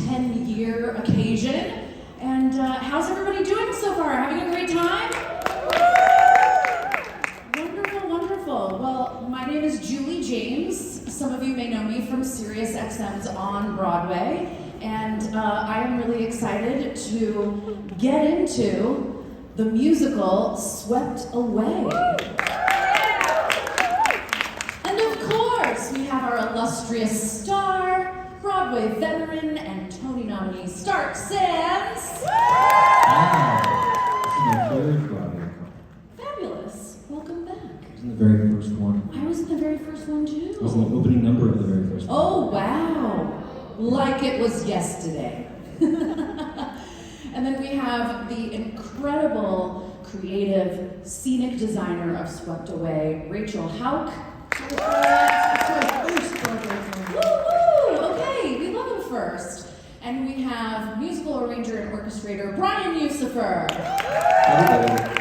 10-year occasion. And how's everybody doing so far? Having a great time? Wonderful, wonderful. Well, my name is Julie James. Some of you may know me from SiriusXM's On Broadway. And I am really excited to get into the musical Swept Away. And of course, we have our illustrious star, Broadway veteran and Tony nominee Stark Sands. This is my third BroadwayCon. Fabulous. Welcome back. I was in the very first one. I was in the very first one too. I was in the opening number of the very first one. Oh, wow. Like it was yesterday. And then we have the incredible, creative, scenic designer of Swept Away, Rachel Hauk. Woo-hoo! Okay, we love him first. And we have musical arranger and orchestrator, Brian Yusufer. This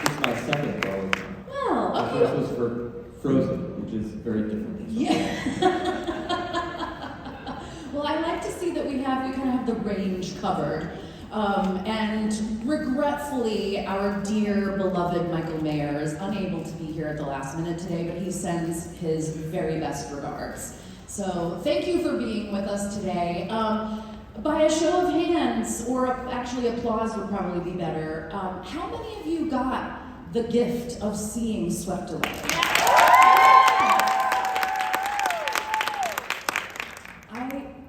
is my second BroadwayCon. Well, The okay. first was for Frozen, which is very different. Yeah. Well, I like to see that we kind of have the range covered. And regretfully, our dear beloved Michael Mayer is unable to be here at the last minute today, but he sends his very best regards. So thank you for being with us today. By a show of hands, or actually applause would probably be better, how many of you got the gift of seeing Swept Away?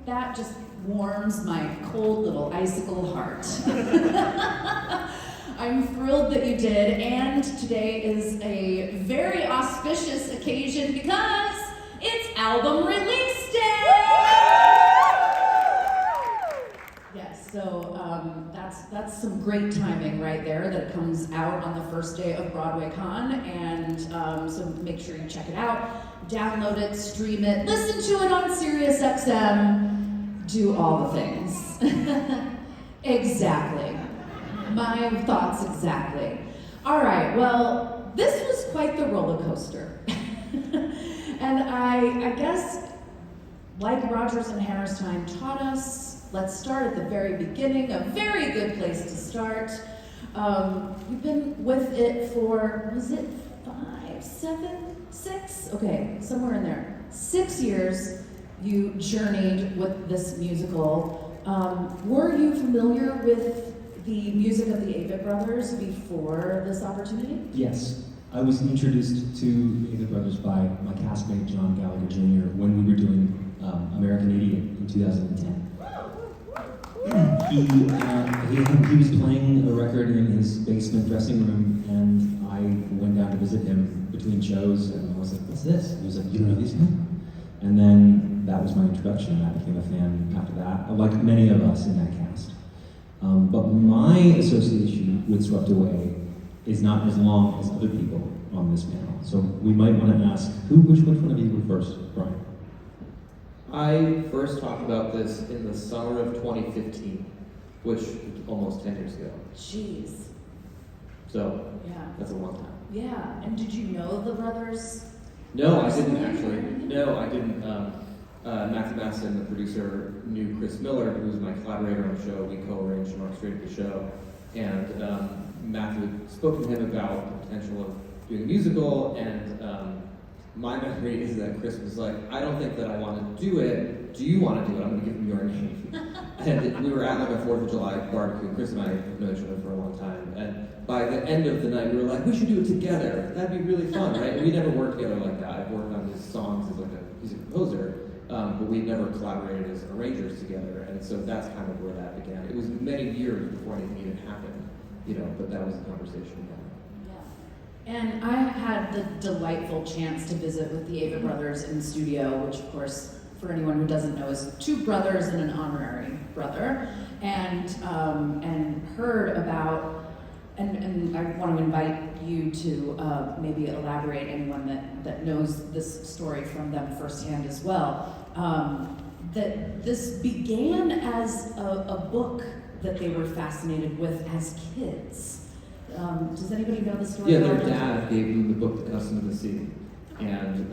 That just warms my cold little icicle heart. I'm thrilled that you did, and today is a very auspicious occasion because it's album release day! Yes, so that's some great timing right there that comes out on the first day of BroadwayCon, and so make sure you check it out, download it, stream it, listen to it on SiriusXM. Do all the things. Exactly. My thoughts exactly. All right, well, this was quite the roller coaster. And I guess, like Rodgers and Hammerstein taught us, let's start at the very beginning, a very good place to start. You've been with it for, was it 5, 7, 6? Okay, somewhere in there. 6 years. You journeyed with this musical. Were you familiar with the music of the Avett Brothers before this opportunity? Yes. I was introduced to Avett Brothers by my castmate John Gallagher Jr. when we were doing American Idiot in 2010. He was playing a record in his basement dressing room, and I went down to visit him between shows, and I was like, "What's this?" And he was like, "You don't know these men?" And then that was my introduction. I became a fan after that, like many of us in that cast. But my association with Swept Away is not as long as other people on this panel. So we might want to ask, which one of you were first, Brian? I first talked about this in the summer of 2015, which was almost 10 years ago. Jeez. So, Yeah. that's a long time. Yeah, and did you know the brothers? No, I didn't actually. No, I didn't. Matthew Masson, the producer, knew Chris Miller, who was my collaborator on the show. We co-arranged and orchestrated the show. And Matthew had spoken to him about the potential of doing a musical, and my memory is that Chris was like, "I don't think that I want to do it. Do you want to do it? I'm going to give him your name." And we were at like a 4th of July barbecue. Chris and I have known each other for a long time. And by the end of the night, we were like, "We should do it together. That'd be really fun, right?" And we never worked together like that. I've worked on his songs as like a music composer, but we never collaborated as arrangers together. And so that's kind of where that began. It was many years before anything even happened, but that was a conversation. And I had the delightful chance to visit with the Avett Brothers in the studio, which of course, for anyone who doesn't know, is 2 brothers and an honorary brother, and heard about, and I want to invite you to maybe elaborate, anyone that knows this story from them firsthand as well, that this began as a book that they were fascinated with as kids. Does anybody know the story? Yeah, their dad gave them the book, The Custom of the Sea. And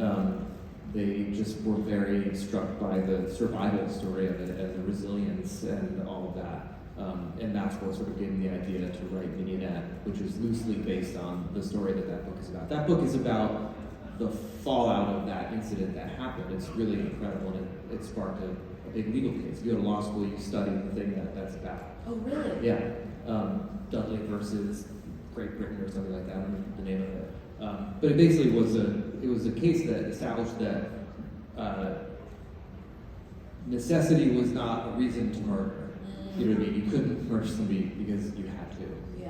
they just were very struck by the survival story of it and the resilience and all of that. And that's what sort of gave me the idea to write Mignonette, which is loosely based on the story that book is about. That book is about the fallout of that incident that happened. It's really incredible, and it sparked a big legal case. If you go to law school, you study the thing that's about. Oh, really? Yeah. Dudley versus Great Britain or something like that. I don't remember the name of it. But it basically was a case that established that necessity was not a reason to murder. You know what I mean? You couldn't murder somebody because you had to. Yeah.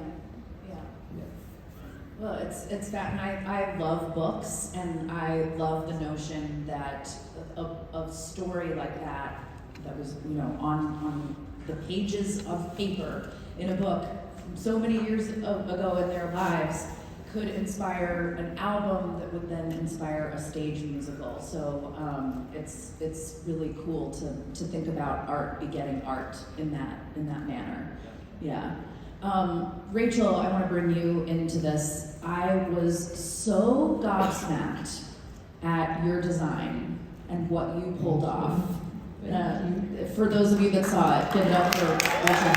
Yeah. Well, it's that, and I love books, and I love the notion that of story like that was, you know, on the pages of paper in a book from so many years ago in their lives could inspire an album that would then inspire a stage musical. So it's really cool to think about art begetting art in that manner. Yeah. Rachel, I want to bring you into this. I was so gobsmacked at your design and what you pulled off. For those of you that saw it, give it up for Rachel.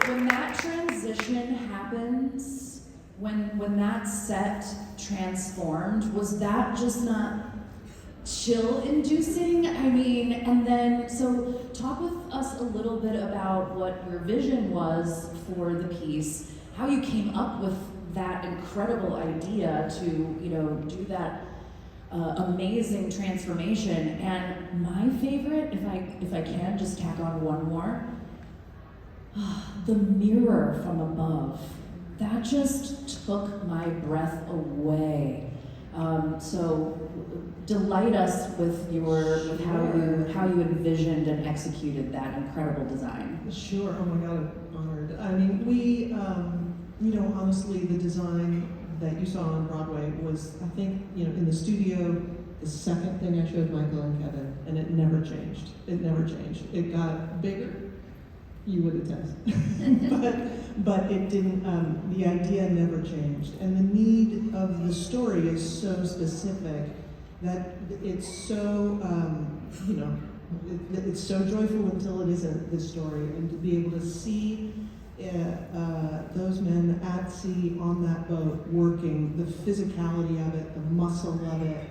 When that transition happens, when that set transformed, was that just not chill-inducing? I mean, and then, so talk with us a little bit about what your vision was for the piece, how you came up with that incredible idea to, you know, do that amazing transformation. And my favorite, if I can just tack on one more, the mirror from above. That just took my breath away. So delight us with how you envisioned and executed that incredible design. Sure. Oh my God, I'm honored. I mean, we, you know, honestly, the design that you saw on Broadway was, I think, you know, in the studio, the second thing I showed Michael and Kevin, and it never changed. It never changed. It got bigger. You would attest. but it didn't, the idea never changed. And the need of the story is so specific that it's so, you know, it's so joyful until it isn't, this story. And to be able to see those men at sea on that boat working, the physicality of it, the muscle of it,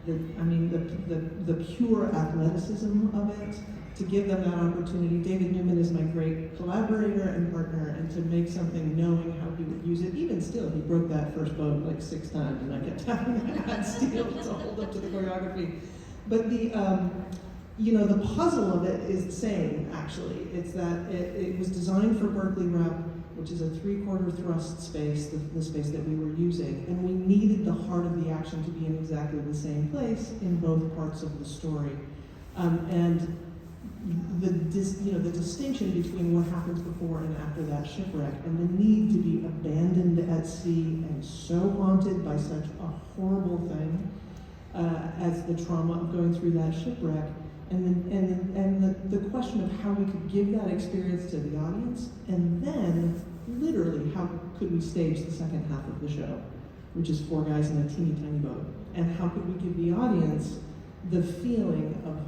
the pure athleticism of it, to give them that opportunity. David Newman is my great collaborator and partner, and to make something knowing how he would use it. Even still, he broke that first boat like 6 times, and I kept having that steel to hold up to the choreography. But the, you know, the puzzle of it is the same, actually. It's that it was designed for Berkeley Rep, which is a 3/4 thrust space, the space that we were using. And we needed the heart of the action to be in exactly the same place in both parts of the story. And the distinction between what happens before and after that shipwreck, and the need to be abandoned at sea and so haunted by such a horrible thing as the trauma of going through that shipwreck, and the question of how we could give that experience to the audience, and then literally how could we stage the second half of the show, which is 4 guys in a teeny tiny boat, and how could we give the audience the feeling of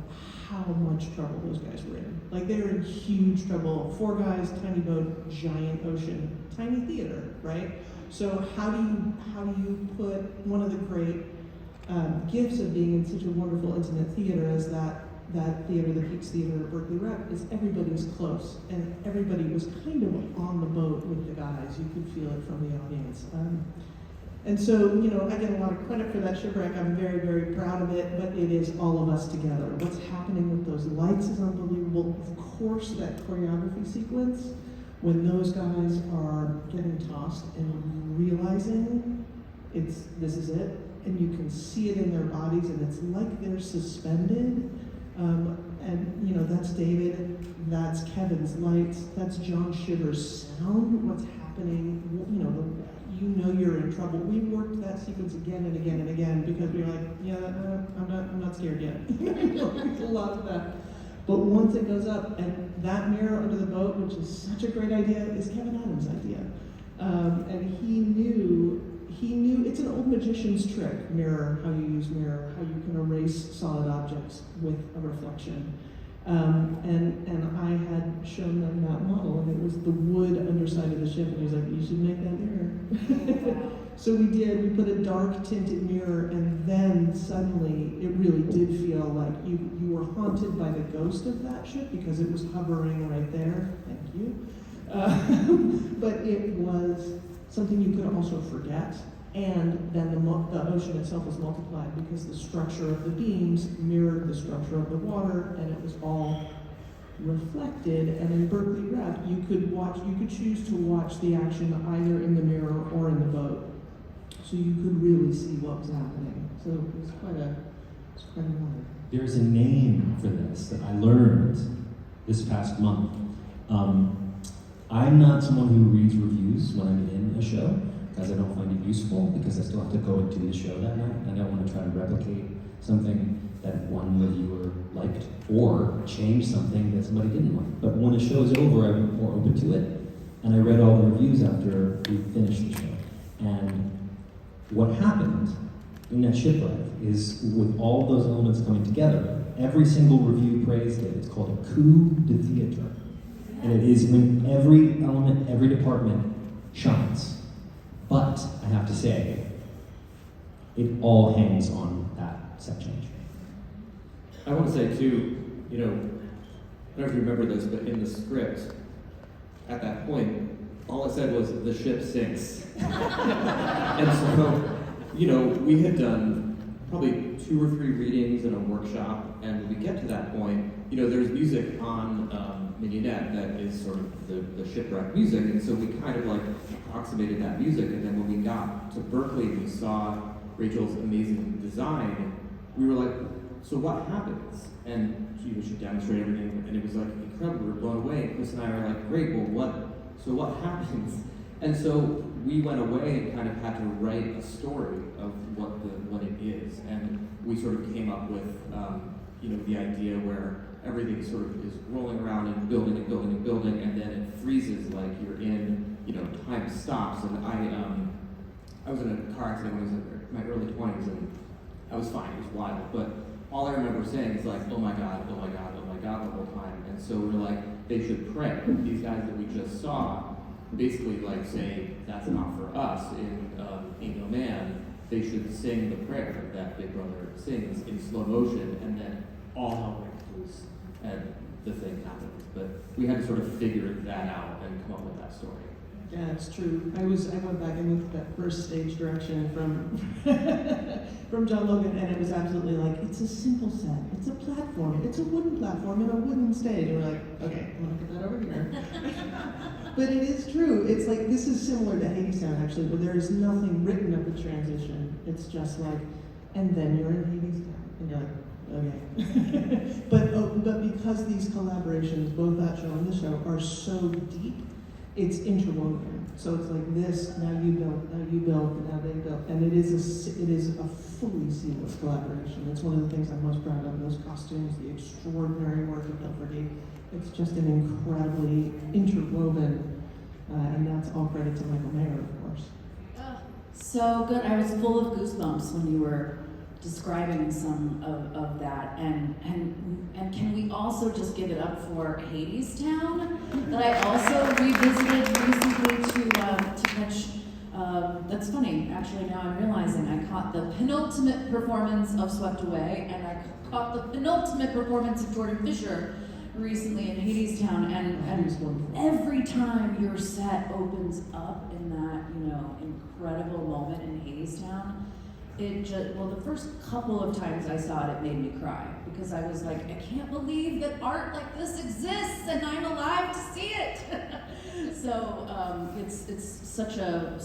how much trouble those guys were in. Like, they were in huge trouble. 4 guys, tiny boat, giant ocean, tiny theater, right? So how do you put one of the great gifts of being in such a wonderful, intimate theater as that theater, the Peaks Theater at Berkeley Rep, is everybody's close, and everybody was kind of on the boat with the guys. You could feel it from the audience. And so, you know, I get a lot of credit for that shipwreck. I'm very, very proud of it, but it is all of us together. What's happening with those lights is unbelievable. Of course, that choreography sequence, when those guys are getting tossed and realizing this is it, and you can see it in their bodies, and it's like they're suspended. And, you know, that's David, that's Kevin's lights, that's John Shivers' sound, what's happening, you know you're in trouble. We worked that sequence again and again and again because we were like, yeah, I'm not scared yet. There's a lot of that. But once it goes up, and that mirror under the boat, which is such a great idea, is Kevin Adams' idea. And he he knew, it's an old magician's trick, mirror, how you use mirror, how you can erase solid objects with a reflection. And I had shown them that model, and it was the wood underside of the ship, and he was like, you should make that mirror. So we did, we put a dark tinted mirror, and then suddenly it really did feel like you were haunted by the ghost of that ship because it was hovering right there. Thank you. But it was something you could also forget, and then the ocean itself was multiplied because the structure of the beams mirrored the structure of the water, and it was all reflected. And in Berkeley Rep, you could choose to watch the action either in the mirror or in the boat, so you could really see what was happening. So it was quite an honor. There's a name for this that I learned this past month. I'm not someone who reads reviews when I'm in a show, because I don't find it useful, because I still have to go and do the show that night. I don't want to try to replicate something that one reviewer liked, or change something that somebody didn't like. But when a show is over, I'm more open to it, and I read all the reviews after we finished the show. And what happened in that shipwreck is, with all those elements coming together, every single review praised it. It's called a coup de theatre. And it is when every element, every department shines. But I have to say, it all hangs on that set change. I want to say too, I don't know if you remember this, but in the script, at that point, all it said was, the ship sinks. And so, we had done probably 2 or 3 readings and a workshop, and when we get to that point, there's music on Mignonette that is sort of the shipwreck music, and so we kind of like approximated that music, and then when we got to Berkeley and we saw Rachel's amazing design, we were like, so what happens? And she demonstrated everything, and it was like incredible, we were blown away, and Chris and I were like, great, well what happens? And so we went away and kind of had to write a story of what it is, and we sort of came up with the idea where everything sort of is rolling around and building and building and building, and then it freezes like you're in, time stops. And I was in a car accident when I was in my early 20s, and I was fine, it was wild, but all I remember saying is like, oh my God, oh my God, oh my God, the whole time. And so we're like, they should pray. These guys that we just saw, basically like saying, that's not for us in Ain't No Man, they should sing the prayer that Big Brother sings in slow motion, and then all hell breaks loose, and the thing happens. But we had to sort of figure that out and come up with that story. Yeah, it's true. I went back and looked at that first stage direction from from John Logan, and it was absolutely like, it's a simple set. It's a platform. It's a wooden platform and a wooden stage. And we're like, okay, I'm gonna put that over here. But it is true. It's like, this is similar to Hadestown, actually, where there is nothing written of the transition. It's just like, and then you're in Hadestown, and you're like, okay. but because these collaborations, both that show and this show, are so deep, it's interwoven. So it's like this, now you build, now they build. And it is a fully seamless collaboration. It's one of the things I'm most proud of, those costumes, the extraordinary work of Hilferty. It's just an incredibly interwoven, and that's all credit to Michael Mayer, of course. So good. I was full of goosebumps when you were describing some of that, and can we also just give it up for Hadestown, that I also revisited recently to catch. That's funny, actually. Now I'm realizing I caught the penultimate performance of Swept Away, and I caught the penultimate performance of Jordan Fisher recently in Hadestown, and every time your set opens up in that incredible moment in Hadestown, the first couple of times I saw it made me cry, because I was like, I can't believe that art like this exists and I'm alive to see it. So it's such a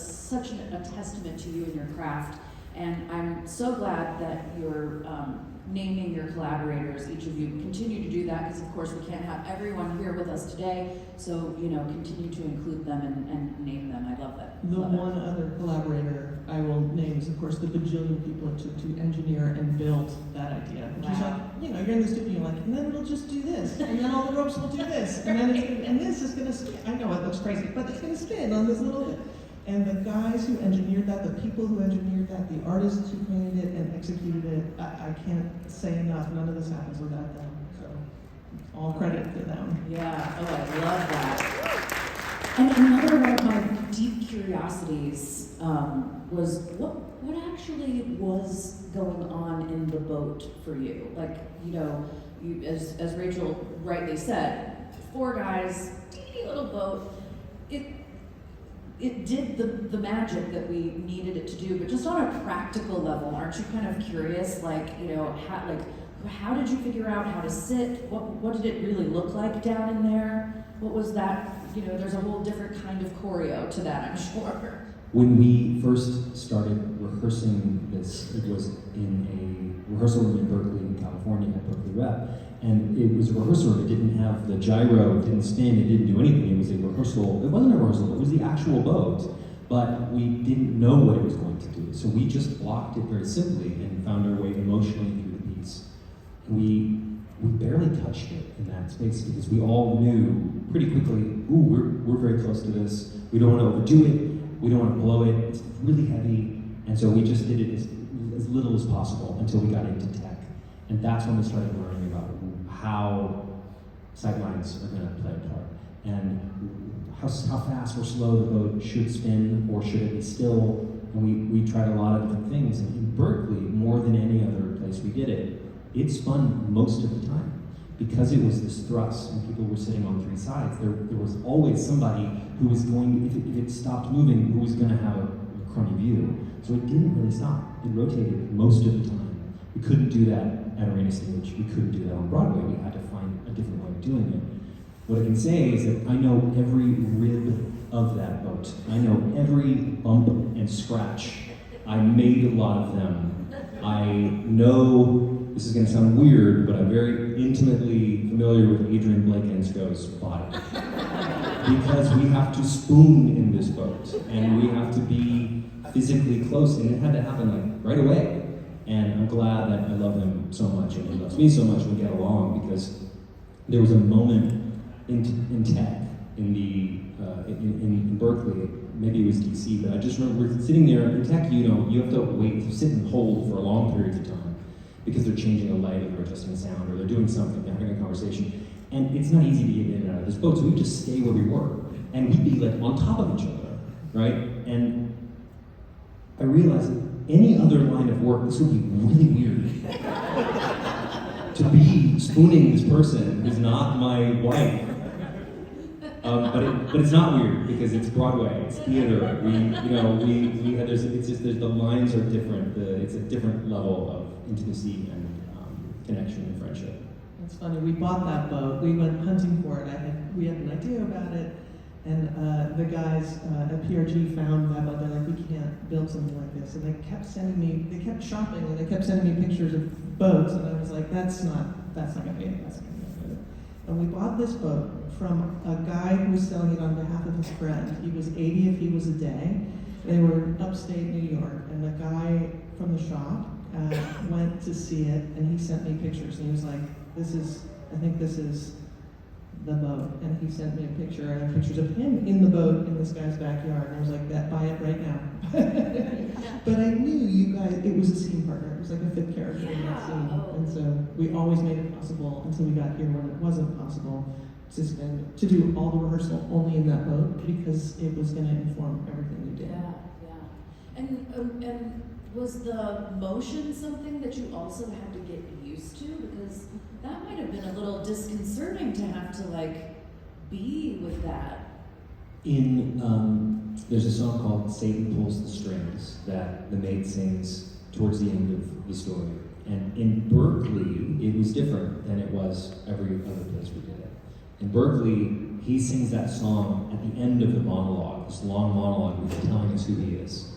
testament to you and your craft, and I'm so glad that you're naming your collaborators. Each of you continue to do that, because of course we can't have everyone here with us today, so continue to include them and name them. I love that. The one other collaborator I will name is, of course, the bajillion people it took to engineer and build that idea. Which is like, you're in the studio, you're like, and then it'll just do this, and then all the ropes will do this, and then and this is gonna spin. I know it looks crazy, but it's gonna spin on this little bit. And the guys who engineered that, the people who engineered that, the artists who painted it and executed it, I can't say enough. None of this happens without them. So, all credit to them. Yeah, oh, I love that. And another one of my deep curiosities was what actually was going on in the boat for you? Like, you know, as Rachel rightly said, 4 guys, teeny little boat. It did the magic that we needed it to do, but just on a practical level, aren't you kind of curious, like, you know, how did you figure out how to sit? What did it really look like down in there? What was that? You know, there's a whole different kind of choreo to that, I'm sure. When we first started rehearsing this, it was in a rehearsal room in Berkeley, in California, at Berkeley Rep. And it was a rehearsal room. It didn't have the gyro, it didn't spin, it didn't do anything. It was a rehearsal. It wasn't a rehearsal, it was the actual boat. But we didn't know what it was going to do. So we just blocked it very simply and found our way emotionally through the piece. And we barely touched it in that space because we all knew pretty quickly, ooh, we're very close to this. We don't want to overdo it. We don't want to blow it. It's really heavy. And so we just did it as little as possible until we got into tech. And that's when we started learning about how sightlines are going to play a part, and how fast or slow the boat should spin, or should it be still. And we tried a lot of different things. And in Berkeley, more than any other place we did it, it spun most of the time. Because it was this thrust and people were sitting on 3 sides, there was always somebody who was going, if it stopped moving, who was going to have a crummy view. So it didn't really stop. It rotated most of the time. We couldn't do that at Arena Stage. We couldn't do that on Broadway. We had to find a different way of doing it. What I can say is that I know every rib of that boat. I know every bump and scratch. I made a lot of them. I know, this is going to sound weird, but I'm very intimately familiar with Adrian Blake-Ensco's body. Because we have to spoon in this boat, and we have to be physically close, and it had to happen like right away. And I'm glad that I love him so much, and he loves me so much, and we get along, because there was a moment in tech, in Berkeley, maybe it was DC, but I just remember we're sitting there in tech. You know, you have to wait to sit and hold for long periods of time because they're changing a light, or they're adjusting sound, or they're doing something, they're having a conversation, and it's not easy to get in and out of this boat. So we'd just stay where we were, and we'd be like on top of each other, right? And I realized that any other line of work, this would be really weird. To be spooning this person who's not my wife. But it's not weird because it's Broadway, it's theater. The lines are different. It's a different level of intimacy and connection and friendship. It's funny. We bought that boat. We went hunting for it. We had an idea about it, and the guys at PRG found that boat. They're like, we can't build something like this, and they kept shopping, and they kept sending me pictures of boats, and I was like, that's not gonna be it. That's not gonna be it. And we bought this boat from a guy who was selling it on behalf of his friend. He was 80 if he was a day. They were in upstate New York, and the guy from the shop went to see it, and he sent me pictures, and he was like, I think this is the boat. And he sent me a picture, and I have pictures of him in the boat in this guy's backyard, and I was like, buy it right now. But I knew you guys, it was a scene partner. It was like a fifth character in that scene. And so we always made it possible until we got here when it wasn't possible to do all the rehearsal only in that boat, because it was going to inform everything we did. Yeah. And was the motion something that you also had to get used to? Because that might have been a little disconcerting to have to like be with that. There's a song called Satan Pulls the Strings that the maid sings towards the end of the story. And in Berkeley, it was different than it was every other place we did it. In Berkeley, he sings that song at the end of the monologue, this long monologue where he's telling us who he is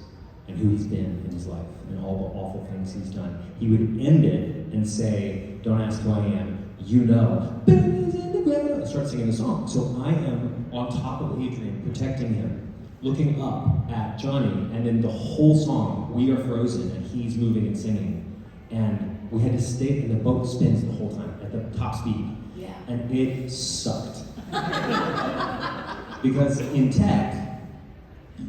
and who he's been in his life and all the awful things he's done. He would end it and say, don't ask who I am, you know. And start singing the song. So I am on top of Adrian, protecting him, looking up at Johnny, and then the whole song, we are frozen, and he's moving and singing. And we had to stay, and the boat spins the whole time at the top speed. Yeah. And it sucked. Because in tech,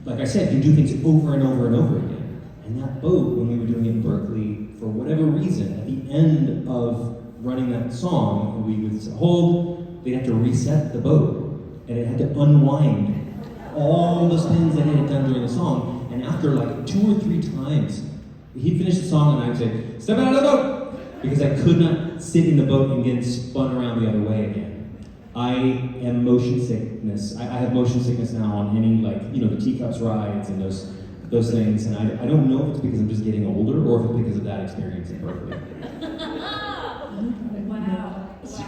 like I said, can do things over and over and over again. And that boat, when we were doing it in Berkeley, for whatever reason, at the end of running that song, we would hold, they'd have to reset the boat, and it had to unwind all the spins that it had done during the song. And after like 2 or 3 times, he'd finish the song and I'd say, "Step out of the boat!" Because I could not sit in the boat and get spun around the other way again. I am motion sickness. I have motion sickness now on any, like, you know, the teacups rides and those things. And I don't know if it's because I'm just getting older or if it's because of that experience in Berkeley. Wow. That's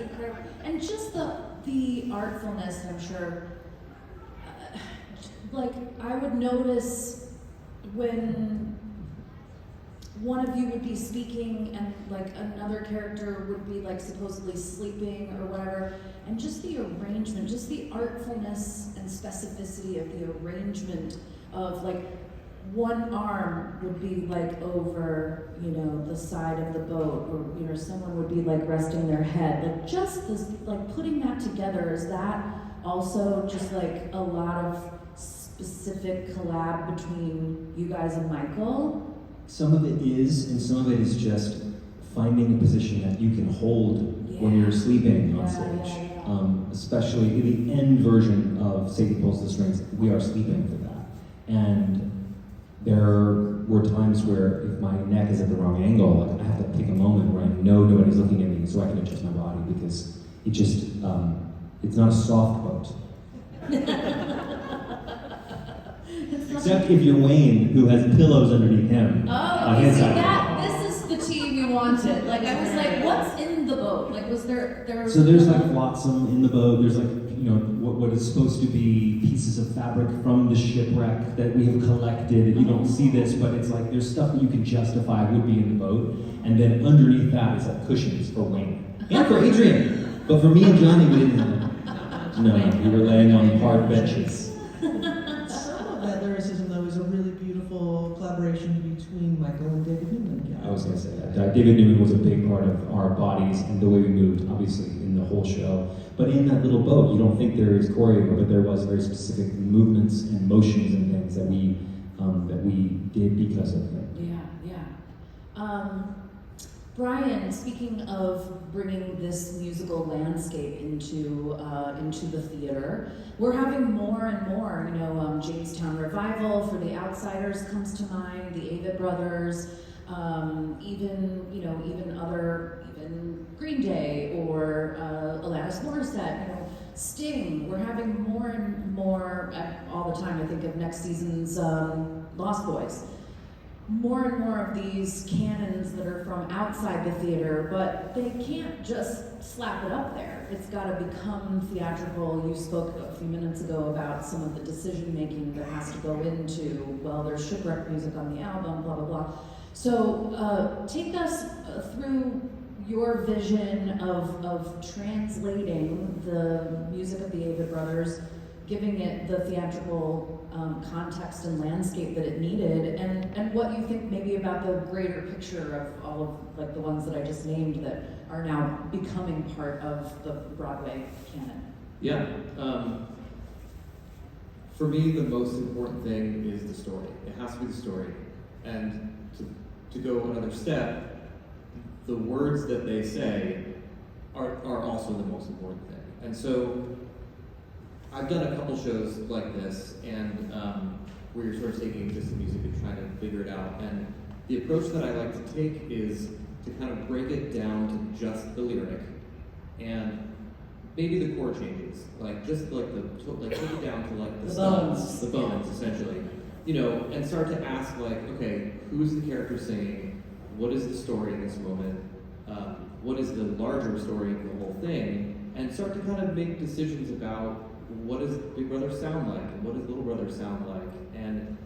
incredible. And just the artfulness, I'm sure, like, I would notice when one of you would be speaking and like another character would be like supposedly sleeping or whatever, and just the arrangement, just the artfulness and specificity of the arrangement of like one arm would be like over, you know, the side of the boat, or, you know, someone would be like resting their head, like just this, like putting that together, is that also just like a lot of specific collab between you guys and Michael? Some of it is, and some of it is just finding a position that you can hold when you're sleeping on stage. Especially in the end version of Satan Pulls the Strings, we are sleeping for that. And there were times where if my neck is at the wrong angle, like, I have to pick a moment where I know nobody's looking at me so I can adjust my body, because it just, it's not a soft boat. Except if you're Wayne, who has pillows underneath him. Oh, you see that? This is the tea we wanted. Like, I was like, what's in the boat? Like, was there So there's like flotsam in the boat. There's like, you know, what is supposed to be pieces of fabric from the shipwreck that we have collected. You don't see this, but it's like there's stuff that you can justify would be in the boat. And then underneath that is like cushions for Wayne. And for Adrian. But for me and Johnny, we didn't have that. No, we were laying on hard benches. That lyricism, though, is a really beautiful collaboration between Michael and David Newman. I was going to say that. David Newman was a big part of our bodies and the way we moved, obviously, in the whole show. But in that little boat, you don't think there is choreo, but there was very specific movements and motions and things that we did because of him. Yeah. Brian, speaking of bringing this musical landscape into the theater, we're having more and more. You know, Jamestown Revival for the Outsiders comes to mind. The Avett Brothers, even Green Day or Alanis Morissette. You know, Sting. We're having more and more all the time. I think of next season's Lost Boys. More and more of these canons that are from outside the theater, but they can't just slap it up there. It's got to become theatrical. You spoke a few minutes ago about some of the decision making that has to go into, well, there's shipwreck music on the album, blah, blah, blah. So take us through your vision of translating the music of the Avett Brothers, giving it the theatrical context and landscape that it needed, and what you think maybe about the greater picture of all of like the ones that I just named that are now becoming part of the Broadway canon. Yeah. For me, the most important thing is the story. It has to be the story. And to go another step, the words that they say are also the most important thing. And so I've done a couple shows like this, and where you're sort of taking just the music and trying to figure it out. And the approach that I like to take is to kind of break it down to just the lyric, and maybe the chord changes, like just like take it down to like the studs, the bones, essentially, you know, and start to ask like, okay, who's the character singing? What is the story in this moment? What is the larger story of the whole thing? And start to kind of make decisions about what does Big Brother sound like, and what does Little Brother sound like, and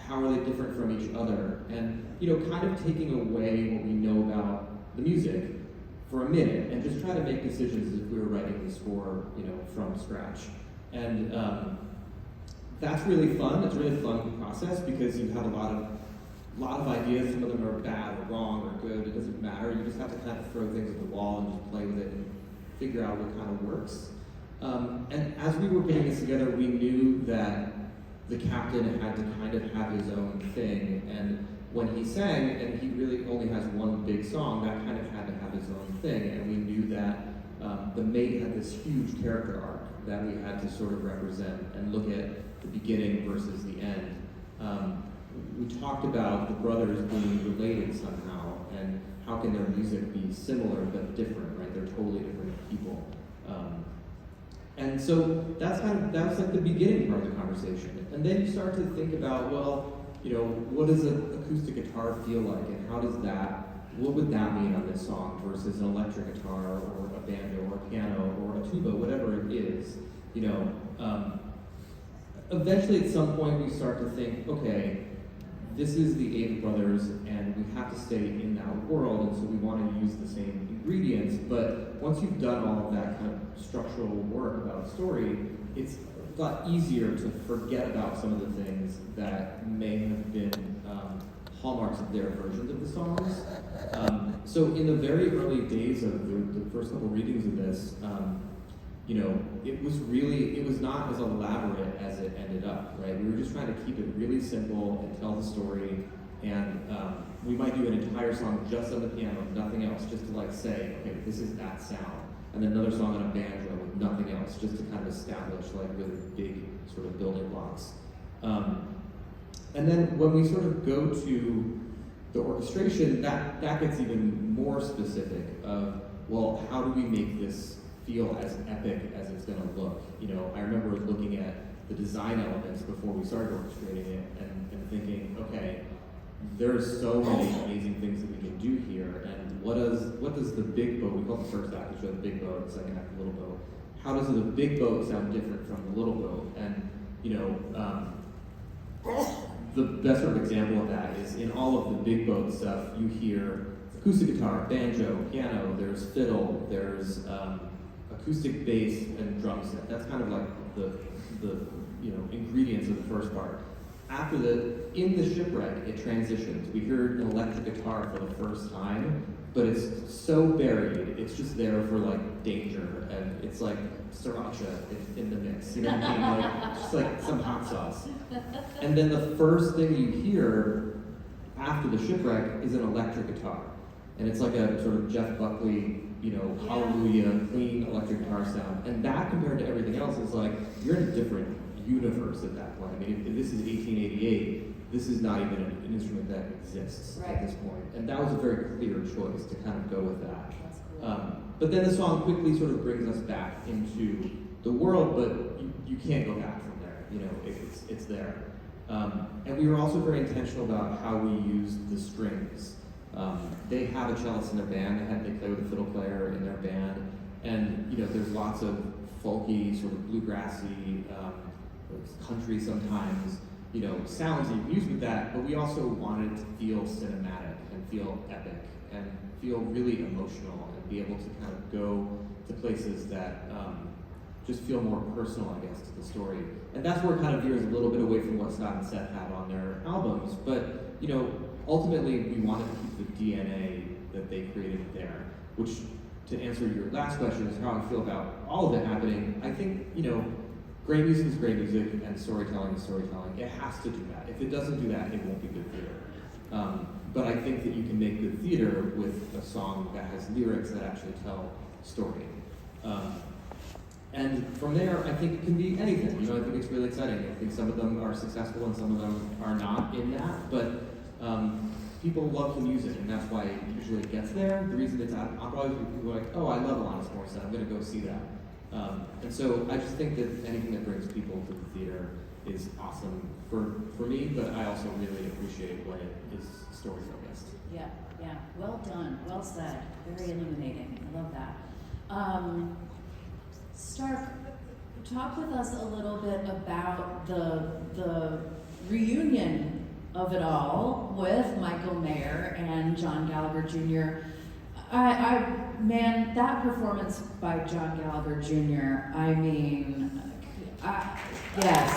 how are they different from each other? And, you know, kind of taking away what we know about the music for a minute, and just try to make decisions as if we were writing the score, you know, from scratch. And that's really fun. It's a really fun process because you have a lot of ideas. Some of them are bad or wrong or good. It doesn't matter. You just have to kind of throw things at the wall and just play with it and figure out what kind of works. And as we were putting this together, we knew that the captain had to kind of have his own thing, and when he sang, and he really only has one big song, that kind of had to have his own thing, and we knew that the mate had this huge character arc that we had to sort of represent and look at the beginning versus the end. We talked about the brothers being related somehow, and how can their music be similar but different, right? They're totally different people. And so that's like the beginning part of the conversation. And then you start to think about, well, what does an acoustic guitar feel like, and what would that mean on this song versus an electric guitar or a banjo or a piano or a tuba, whatever it is, eventually at some point we start to think, okay, this is the Avett Brothers, and we have to stay in that world, and so we want to use the same ingredients, but once you've done all of that kind of structural work about a story, it's a lot easier to forget about some of the things that may have been hallmarks of their versions of the songs. So in the very early days of the first couple readings of this, it was not as elaborate as it ended up, right? We were just trying to keep it really simple and tell the story, and we might do an entire song just on the piano, nothing else, just to say, okay, this is that sound. And then another song on a banjo with nothing else, just to kind of establish really big sort of building blocks. And then when we sort of go to the orchestration, that gets even more specific of, well, how do we make this feel as epic as it's going to look? I remember looking at the design elements before we started orchestrating it and thinking, okay, there's so many amazing things that we can do here, and what does the big boat, we call the first act, the big boat, the second act, the little boat, how does the big boat sound different from the little boat? And the best sort of example of that is in all of the big boat stuff, you hear acoustic guitar, banjo, piano, there's fiddle, there's acoustic bass and drum set. That's kind of like the ingredients of the first part. In the shipwreck, it transitions. We heard an electric guitar for the first time, but it's so buried. It's just there for danger, and it's like sriracha in the mix. You know what I mean? Just like some hot sauce. And then the first thing you hear after the shipwreck is an electric guitar, and it's like a sort of Jeff Buckley, hallelujah, clean electric guitar sound. And that compared to everything else is you're in a different universe at that point. I mean, if this is 1888, this is not even an instrument that exists at this point. And that was a very clear choice to kind of go with that. That's cool. But then the song quickly sort of brings us back into the world, but you can't go back from there. It's there. And we were also very intentional about how we used the strings. They have a cellist in their band. They play with a fiddle player in their band, and there's lots of folky, sort of bluegrassy, country sometimes, sounds that you can use with that. But we also wanted it to feel cinematic and feel epic and feel really emotional and be able to kind of go to places that just feel more personal, I guess, to the story. And that's where it kind of veers a little bit away from what Scott and Seth had on their albums. But ultimately, we wanted to keep the DNA that they created there, which, to answer your last question, is how I feel about all of it happening. I think, great music is great music, and storytelling is storytelling. It has to do that. If it doesn't do that, it won't be good theater. But I think that you can make good theater with a song that has lyrics that actually tell story. And from there, I think it can be anything. I think it's really exciting. I think some of them are successful and some of them are not in that, but people love the music, and that's why it usually gets there. The reason it's out, I'll probably be people like, oh, I love Alanis Morissette, I'm gonna go see that. And so I just think that anything that brings people to the theater is awesome for me, but I also really appreciate when it is story-focused. Yeah, well done, well said, very illuminating, I love that. Stark, talk with us a little bit about the reunion of it all with Michael Mayer and John Gallagher Jr. Man, that performance by John Gallagher Jr., I mean, yes,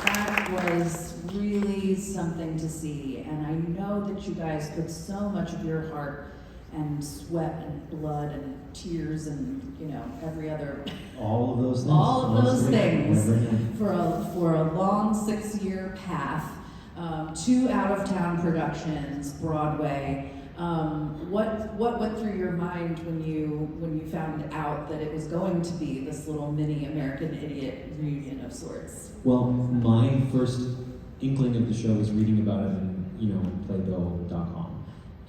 that was really something to see, and I know that you guys put so much of your heart and sweat and blood and tears and, you know, every other, All of those things. all of those honestly, things never knew. for a long 6-year path, 2 out-of-town productions, Broadway. What went through your mind when you found out that it was going to be this little mini American Idiot reunion of sorts? Well, my first inkling of the show was reading about it in playbill.com.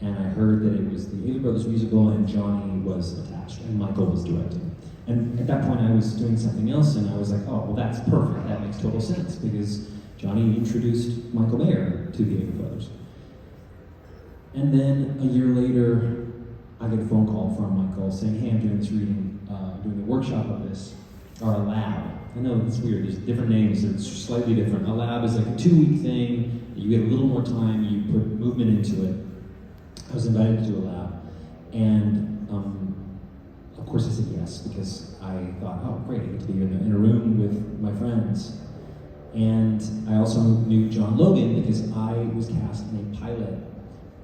And I heard that it was the Avery Brothers musical and Johnny was attached and Michael was directing. And at that point I was doing something else and I was like, oh, well that's perfect, that makes total sense because Johnny introduced Michael Mayer to the Avery Brothers. And then a year later, I get a phone call from Michael saying, hey, I'm doing this reading, doing a workshop of this, or a lab. I know it's weird, there's different names, it's slightly different. A lab is like a 2-week thing, you get a little more time, you put movement into it. I was invited to do a lab, and of course I said yes, because I thought, oh great, I get to be in a room with my friends. And I also knew John Logan because I was cast in a pilot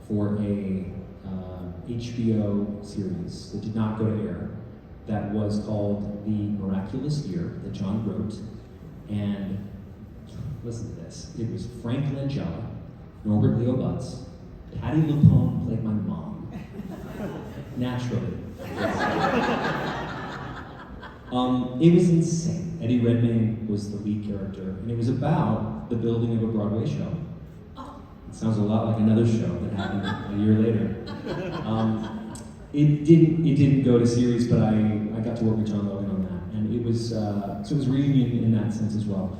for a HBO series that did not go to air, that was called The Miraculous Year, that John wrote. And listen to this, it was Frank Langella, Norbert Leo Butz, Patty LuPone played my mom, naturally. It was insane. Eddie Redmayne was the lead character, and it was about the building of a Broadway show. It sounds a lot like another show that happened a year later. It didn't go to series, but I got to work with John Logan on that, and it was so it was reunion in that sense as well.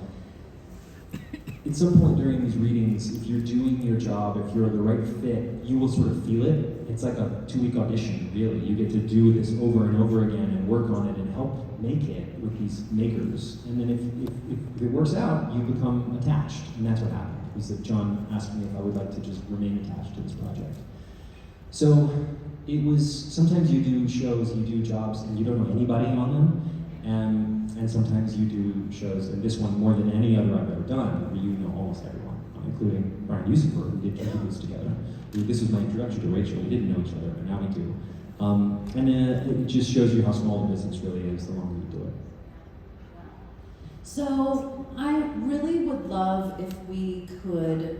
At some point during these readings, if you're doing your job, if you're the right fit, you will sort of feel it. It's like a 2-week audition, really. You get to do this over and over again and work on it and help make it with these makers. And then if it works out, you become attached. And that's what happened, was that John asked me if I would like to just remain attached to this project. So it was, sometimes you do shows, you do jobs, and you don't know anybody on them. And sometimes you do shows, and this one more than any other I've ever done, where you know almost everyone, including Brian Yusufer, who did two this together. This was my introduction to Rachel. We didn't know each other, but now we do. And it just shows you how small the business really is the longer you do it. So I really would love if we could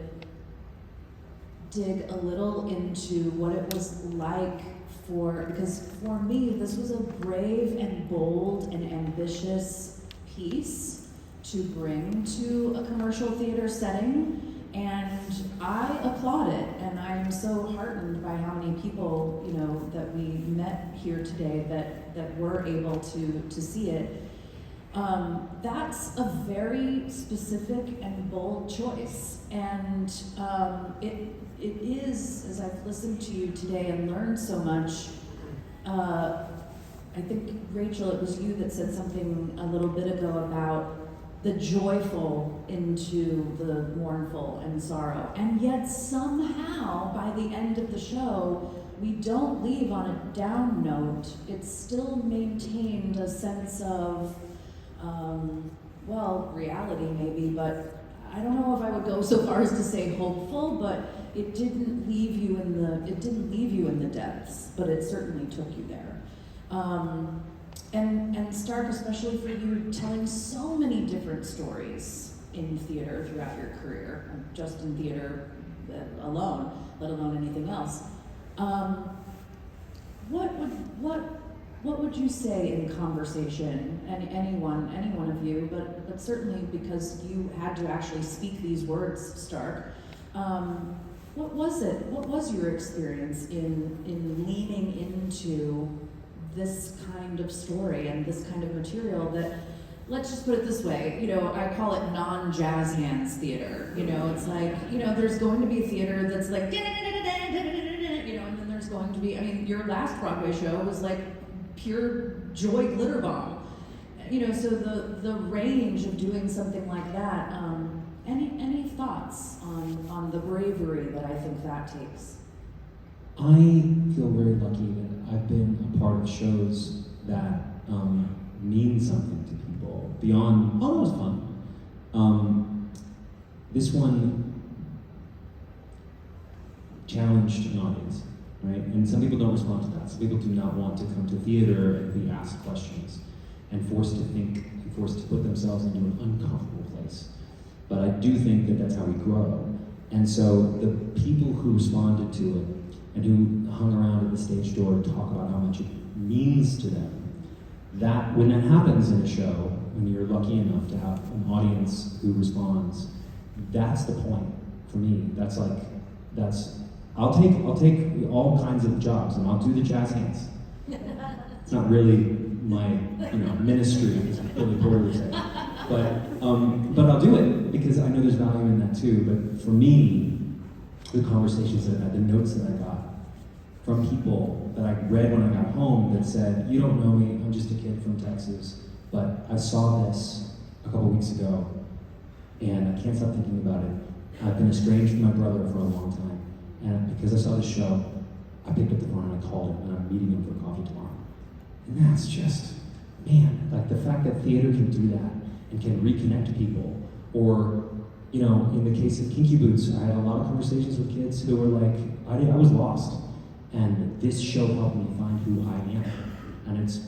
dig a little into what it was like because for me, this was a brave and bold and ambitious piece to bring to a commercial theater setting, and I applaud it, and I'm so heartened by how many people, you know, that we met here today that were able to see it. That's a very specific and bold choice, and it is, as I've listened to you today and learned so much, I think, Rachel, it was you that said something a little bit ago about the joyful into the mournful and sorrow, and yet somehow, by the end of the show, we don't leave on a down note. It's still maintained a sense of reality maybe, but I don't know if I would go so far as to say hopeful, but it didn't leave you in the depths, but it certainly took you there. And Stark, especially for you telling so many different stories in theater throughout your career, just in theater alone, let alone anything else. What would you say in conversation, and any one of you, but certainly because you had to actually speak these words, Stark, what was it? What was your experience in leaning into this kind of story and this kind of material that, let's just put it this way, you know, I call it non-jazz hands theater. You know, it's like, you know, there's going to be a theater that's like, you know, and then there's going to be, I mean, your last Broadway show was like pure joy glitter bomb. You know, so the range of doing something like that, any thoughts on the bravery that I think that takes? I feel very lucky that I've been a part of shows that mean something to people beyond, oh, that was fun. This one challenged an audience, right? And some people don't respond to that. Some people do not want to come to theater and be asked questions and forced to think, and forced to put themselves into an uncomfortable place. But I do think that that's how we grow. And so the people who responded to it and who hung around at the stage door to talk about how much it means to them, that when that happens in a show, when you're lucky enough to have an audience who responds, that's the point for me. I'll take all kinds of jobs and I'll do the jazz hands. It's not really my ministry, as Billy Porter would say. But I'll do it because I know there's value in that too. But for me, the conversations that I had, the notes that I got from people that I read when I got home that said, "You don't know me, I'm just a kid from Texas, but I saw this a couple weeks ago and I can't stop thinking about it. I've been estranged from my brother for a long time, and because I saw this show, I picked up the phone and I called him, and I'm meeting him for coffee tomorrow." And that's just, man, like the fact that theater can do that and can reconnect people. Or, in the case of Kinky Boots, I had a lot of conversations with kids who were like, I was lost, and this show helped me find who I am. And it's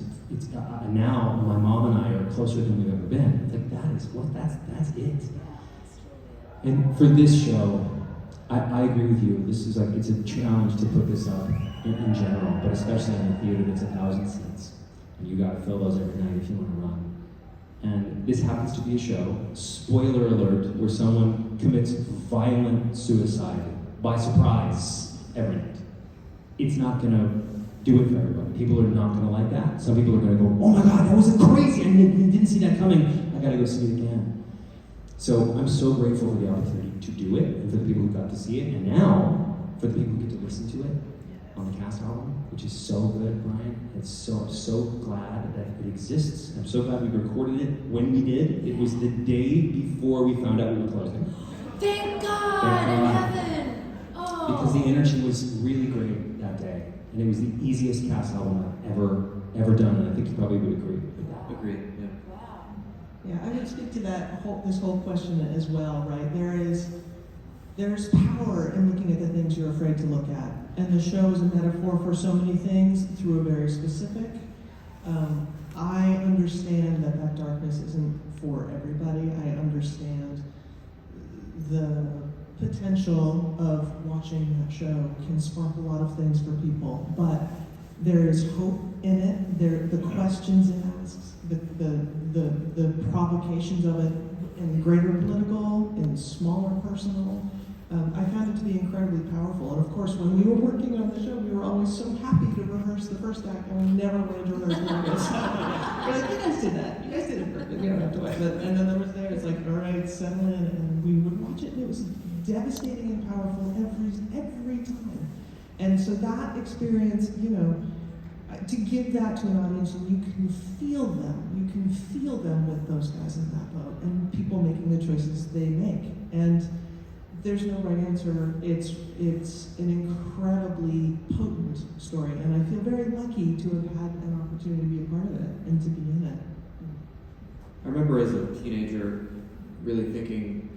now my mom and I are closer than we've ever been. Like that's it. And for this show, I agree with you. This is like, it's a challenge to put this up in general, but especially in a theater that's 1,000 seats. And you gotta fill those every night if you wanna run. And this happens to be a show, spoiler alert, where someone commits violent suicide by surprise every night. It's not gonna do it for everybody. People are not gonna like that. Some people are gonna go, "Oh my God, that was crazy, I didn't see that coming. I gotta go see it again." So I'm so grateful for the opportunity to do it, and for the people who got to see it, and now for the people who get to listen to it on the cast album, which is so good, Brian. I'm so glad that it exists. I'm so glad we recorded it when we did. It was the day before we found out we were closing. Thank God in heaven. Oh. Because the energy was really great that day, and it was the easiest cast album I've ever done, and I think you probably would agree with that. Agreed, yeah. Wow. Yeah, I would speak to this whole question as well, right? There's power in looking at the things you're afraid to look at. And the show is a metaphor for so many things through a very specific. I understand that darkness isn't for everybody. I understand the potential of watching that show can spark a lot of things for people. But there is hope in it. The questions it asks, the provocations of it in greater political, in smaller personal. I found it to be incredibly powerful. And of course, when we were working on the show, we were always so happy to rehearse the first act, and we never wanted to rehearse the second. We're like, you guys did that. You guys did it perfect. You don't have to wait. And then there was it's like, all right, settle in. And we would watch it, and it was devastating and powerful every time. And so that experience, to give that to an audience, and you can feel them. You can feel them with those guys in that boat, and people making the choices they make. And there's no right answer. It's an incredibly potent story, and I feel very lucky to have had an opportunity to be a part of it and to be in it. I remember as a teenager really thinking,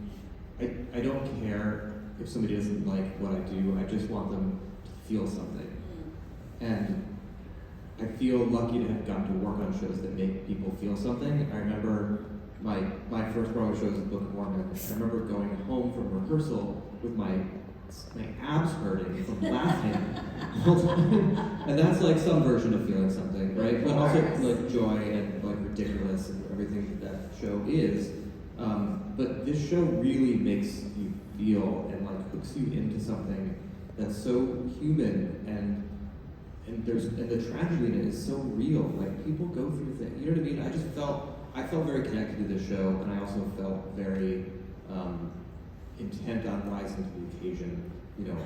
I don't care if somebody doesn't like what I do, I just want them to feel something. And I feel lucky to have gotten to work on shows that make people feel something. I remember my first Broadway show was the Book of Mormon. I remember going home from rehearsal with my abs hurting from laughing all the time. And that's like some version of feeling something, right? But also like joy and like ridiculous and everything that show is. But this show really makes you feel and like hooks you into something that's so human and the tragedy in it is so real. Like people go through things. You know what I mean? I felt very connected to this show, and I also felt very intent on rising to the occasion.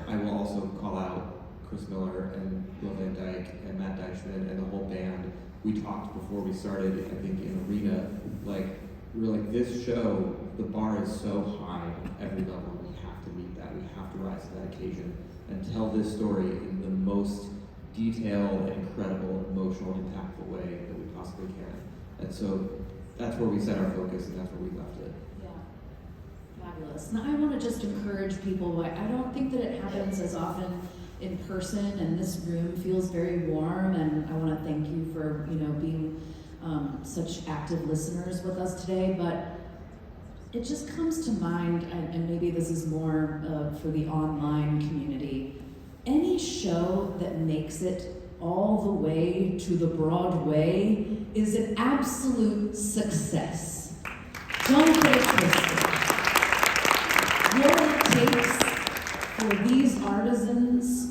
I will also call out Chris Miller and Will Van Dyke and Matt Deichman and the whole band. We talked before we started, I think, in Arena, like, we were like, this show, the bar is so high at every level, we have to meet that, we have to rise to that occasion and tell this story in the most detailed, incredible, emotional, impactful way that we possibly can. And so that's where we set our focus, and that's where we left it. Yeah, fabulous. Now I want to just encourage people. I don't think that it happens as often in person, and this room feels very warm, and I want to thank you for, being such active listeners with us today. But it just comes to mind, and maybe this is more for the online community, any show that makes it all the way to the Broadway is an absolute success. Don't get it twisted. What it takes for these artisans,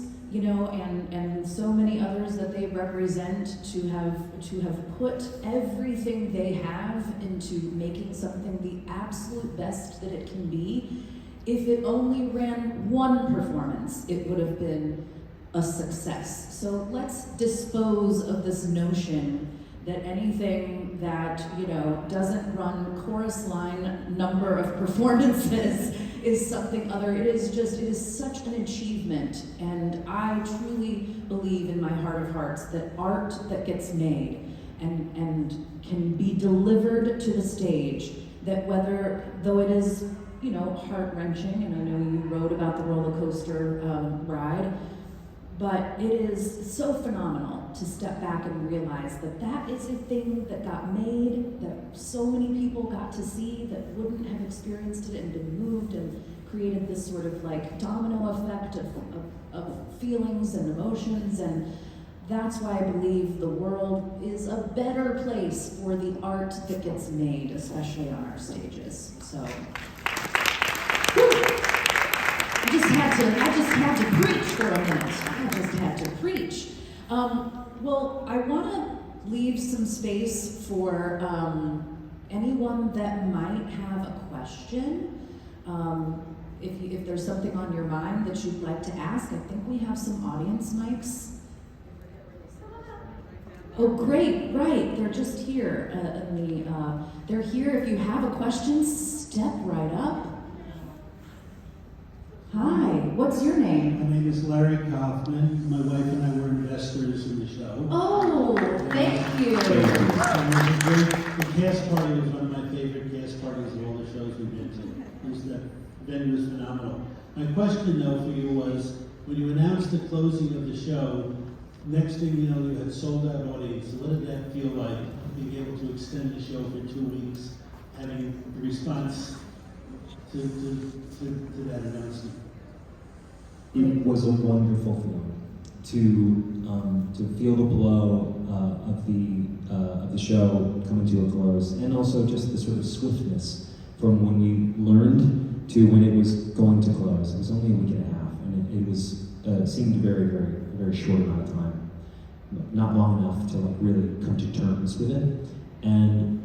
and so many others that they represent to have put everything they have into making something the absolute best that it can be. If it only ran one performance, it would have been a success. So let's dispose of this notion that anything that, doesn't run chorus line number of performances is something other. It is such an achievement. And I truly believe in my heart of hearts that art that gets made and can be delivered to the stage, that though it is, heart-wrenching, and I know you wrote about the roller coaster ride, but it is so phenomenal to step back and realize that that is a thing that got made, that so many people got to see that wouldn't have experienced it and been moved, and created this sort of like domino effect of feelings and emotions. And that's why I believe the world is a better place for the art that gets made, especially on our stages. So I just had to preach for a minute. I just had to preach. Well, I want to leave some space for anyone that might have a question. If there's something on your mind that you'd like to ask, I think we have some audience mics. Oh, great, right, they're just here. They're here. If you have a question, step right up. Hi, what's your name? My name is Larry Kaufman. My wife and I were investors in the show. Oh, thank you. The cast party was one of my favorite cast parties of all the shows we've been to. The venue was phenomenal. My question, though, for you was, when you announced the closing of the show, next thing you know, you had sold out audience. So what did that feel like, being able to extend the show for 2 weeks, having the response to that announcement? It was a wonderful feeling to feel the blow of the show coming to a close, and also just the sort of swiftness from when we learned to when it was going to close. It was only a week and a half, and it was seemed very, very, very short amount of time, not long enough to like really come to terms with it. And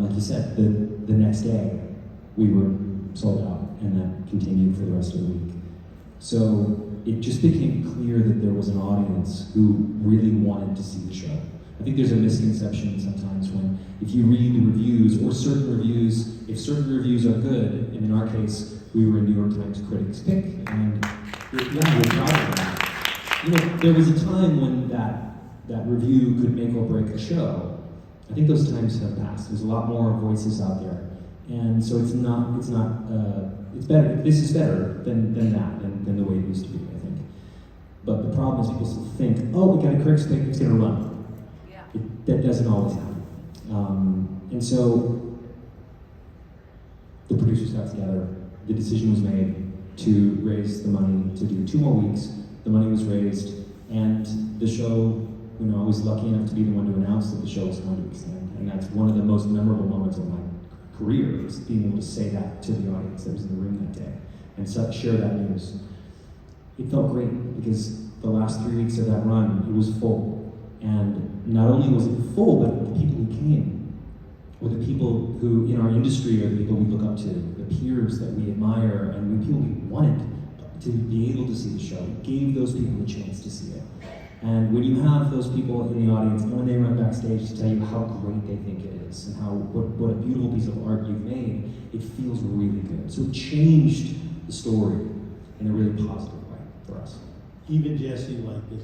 like you said, the next day we were sold out, and that continued for the rest of the week. So it just became clear that there was an audience who really wanted to see the show. I think there's a misconception sometimes when, if you read the reviews, or certain reviews, if certain reviews are good, and in our case, we were a New York Times Critics Pick, and we're proud of that. There was a time when that review could make or break a show. I think those times have passed. There's a lot more voices out there. And so it's better, this is better than the way it used to be, I think. But the problem is people still think, oh, we got a critics pick, it's gonna run. Yeah. That doesn't always happen. And so the producers got together, the decision was made to raise the money to do 2 more weeks. The money was raised, and the show, I was lucky enough to be the one to announce that the show was going to extend. And that's one of the most memorable moments of my career, is being able to say that to the audience that was in the room that day and share that news. It felt great because the last 3 weeks of that run, it was full. And not only was it full, but the people who came were the people who, in our industry, are the people we look up to, the peers that we admire, and the people we wanted to be able to see the show. It gave those people a chance to see it. And when you have those people in the audience, and when they run backstage to tell you how great they think it is, and what a beautiful piece of art you've made, it feels really good. So it changed the story in a really positive way for us. Even Jesse liked it.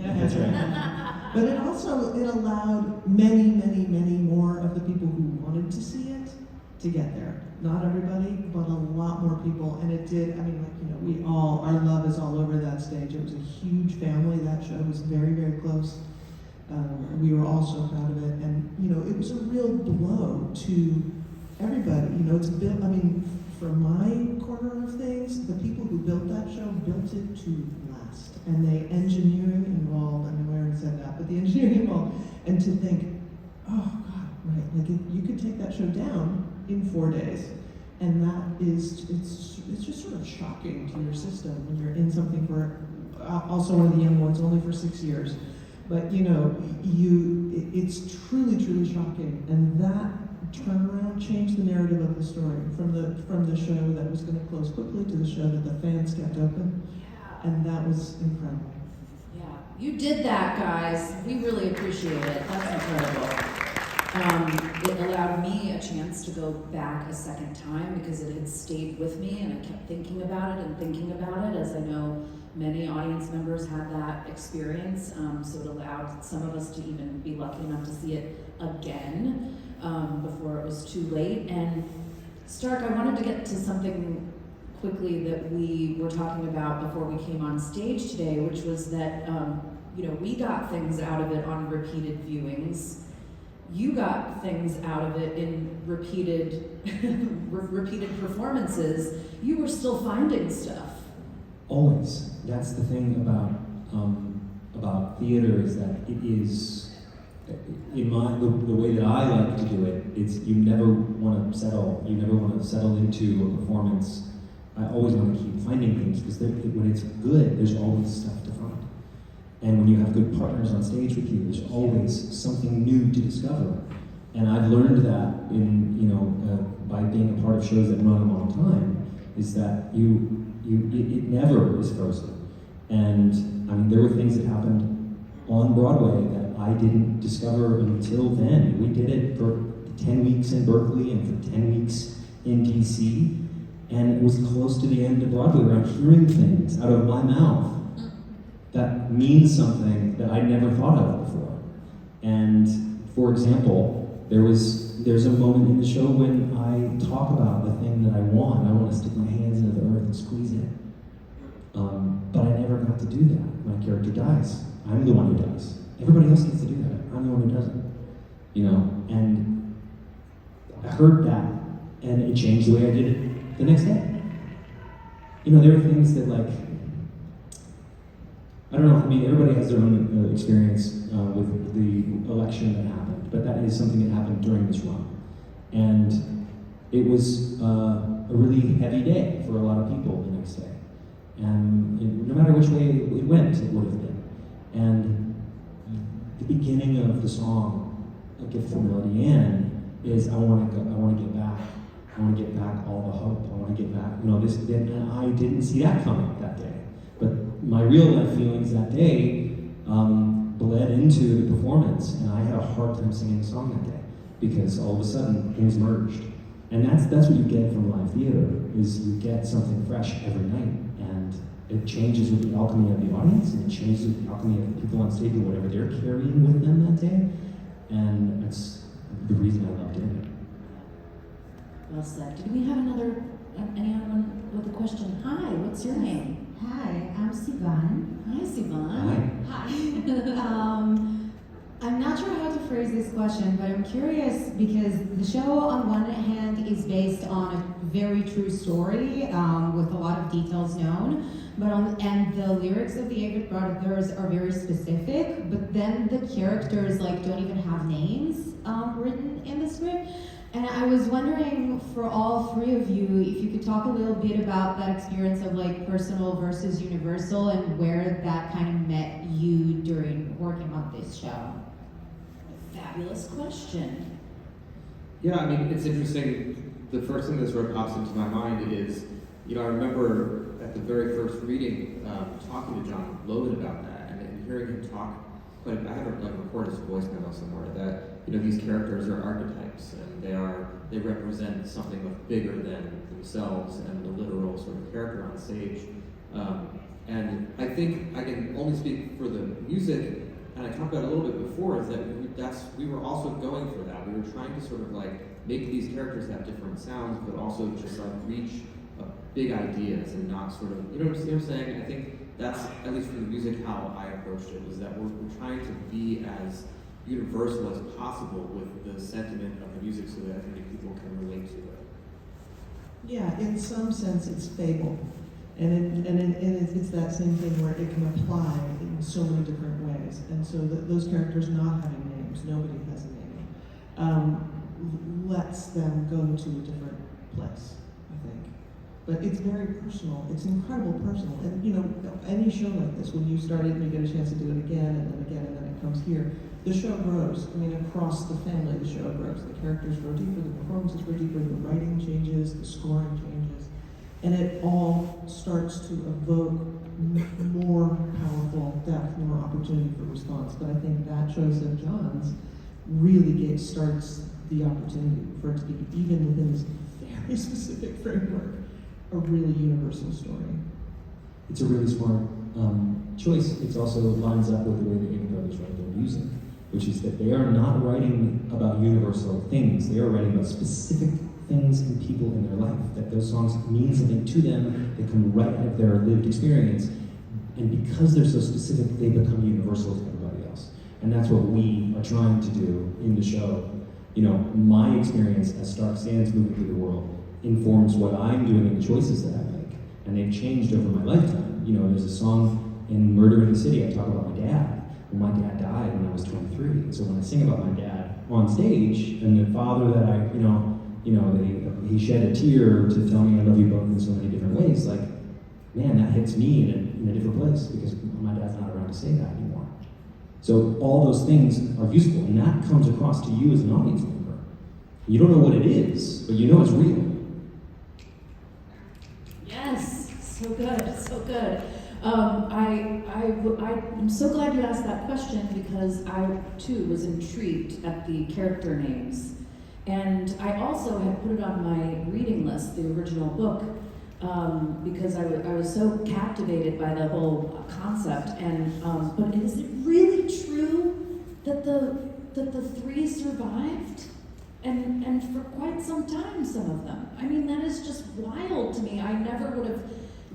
That's right. But it allowed many, many, many more of the people who wanted to see it to get there. Not everybody, but a lot more people. And it did, I mean, like, you know, we all, our love is all over that stage. It was a huge family. That show was very, very close. We were all so proud of it. And, you know, it was a real blow to everybody. You know, it's built, I mean, for my corner of things, the people who built that show built it to last. And the engineering involved, I mean, we already said that, but the engineering involved, and to think, oh God, right, like you could take that show down in 4 days. And that is, it's just sort of shocking to your system when you're in something for, also one of the young ones, only for 6 years. But you know, it's truly, truly shocking. And that turnaround changed the narrative of the story from the show that was going to close quickly to the show that the fans kept open. Yeah. And that was incredible. Yeah, you did that, guys. We really appreciate it. That's incredible. It allowed me a chance to go back a second time because it had stayed with me and I kept thinking about it, as I know many audience members had that experience. So it allowed some of us to even be lucky enough to see it again before it was too late. And Stark, I wanted to get to something quickly that we were talking about before we came on stage today, which was that you know, we got things out of it on repeated viewings. You got things out of it in repeated repeated performances. You were still finding stuff. Always. That's the thing about theater, is that it is, in the way that I like to do it, it's you never want to settle. You never want to settle into a performance. I always want to keep finding things, because when it's good, there's always stuff to find. And when you have good partners on stage with you, there's always something new to discover. And I've learned that by being a part of shows that run a long time, is that it never is frozen. And I mean, there were things that happened on Broadway that I didn't discover until then. We did it for 10 weeks in Berkeley and for 10 weeks in DC, and it was close to the end of Broadway where I'm hearing things out of my mouth that means something that I never thought of before. And for example, there's a moment in the show when I talk about the thing that I want. I want to stick my hands into the earth and squeeze it. But I never got to do that. My character dies. I'm the one who dies. Everybody else gets to do that. I'm the one who doesn't. You know, and I heard that, and it changed the way I did it the next day. You know, there are things that, like, I don't know, I mean, everybody has their own experience with the election that happened, but that is something that happened during this run. And it was a really heavy day for a lot of people the next day. And no matter which way it went, it would have been. And the beginning of the song, A Gift from Melody Ann, is I want to get back. I want to get back all the hope. I want to get back, you know, this, and I didn't see that coming that day. But my real life feelings that day bled into the performance, and I had a hard time singing the song that day because all of a sudden things merged. And that's what you get from live theater, is you get something fresh every night, and it changes with the alchemy of the audience, and it changes with the alchemy of the people on stage and whatever they're carrying with them that day. And that's the reason I love doing it. Well said. Did we have anyone with a question? Hi, what's your name? Hi, I'm Sivan. Hi, Sivan. Hi. I'm not sure how to phrase this question, but I'm curious because the show, on one hand, is based on a very true story with a lot of details known, and the lyrics of the Avett Brothers are very specific, but then the characters don't even have names written in the script. And I was wondering, for all three of you, if you could talk a little bit about that experience of personal versus universal, and where that kind of met you during working on this show. Fabulous question. Yeah, I mean, it's interesting. The first thing that sort of pops into my mind is, I remember at the very first reading, talking to John Logan about that, and hearing him talk quite a bit. I have recorded his voice memo somewhere that, these characters are archetypes, and they represent something much bigger than themselves and the literal sort of character on stage. And I think I can only speak for the music. and I talked about it a little bit before, is that we were also going for that. We were trying to sort of like make these characters have different sounds, but also just like reach big ideas and not sort of, you know what I'm saying? I think that's, at least for the music, how I approached it, was that we're trying to be as universal as possible with the sentiment of the music so that I think people can relate to it. Yeah, in some sense, it's fable. And it's that same thing where it can apply in so many different ways. And so those characters not having names, nobody has a name, lets them go to a different place, I think. But it's very personal. It's incredible personal. And you know, any show like this, when you start it and you get a chance to do it again and then it comes here, the show grows. I mean, across the family, the show grows. The characters grow deeper, the performances grow deeper, the writing changes, the scoring changes. And it all starts to evoke more powerful depth, more opportunity for response. But I think that choice of John's really starts the opportunity for it to be, even within this very specific framework, a really universal story. It's a really smart choice. It also lines up with the way the Avon Brothers write their music, which is that they are not writing about universal things. They are writing about specific things and people in their life, that those songs mean something to them, they come right out of their lived experience, and because they're so specific, they become universal to everybody else. And that's what we are trying to do in the show. You know, my experience as Stark Sands moving through the world informs what I'm doing and the choices that I make, and they've changed over my lifetime. You know, there's a song in Murder in the City, I talk about my dad. Well, my dad died when I was 23, and so when I sing about my dad on stage, and the father that I, he shed a tear to tell me I love you both in so many different ways, like, man, that hits me in a different place, because my dad's not around to say that anymore. So all those things are useful, and that comes across to you as an audience member. You don't know what it is, but you know it's real. Yes, so good, so good. I'm so glad you asked that question, because I too was intrigued at the character names. And I also had put it on my reading list, the original book, because I was so captivated by the whole concept. And but is it really true that the three survived? And for quite some time, some of them. I mean, that is just wild to me. I never would have,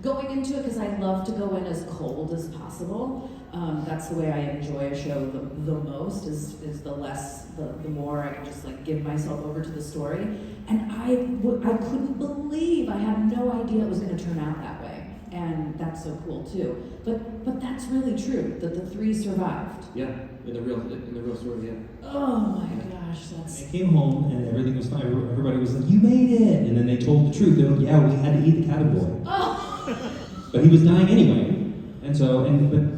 going into it, because I love to go in as cold as possible. That's the way I enjoy a show the most, is the more I can just like give myself over to the story. And I couldn't believe, I had no idea it was going to turn out that way. And that's so cool too. But that's really true, that the three survived. Yeah, in the real story, yeah. Oh my gosh, that's... They came home and everything was fine. Everybody was like, "You made it!" And then they told the truth. They were like, "Yeah, we had to eat the caterpillar." Oh. But he was dying anyway. And so,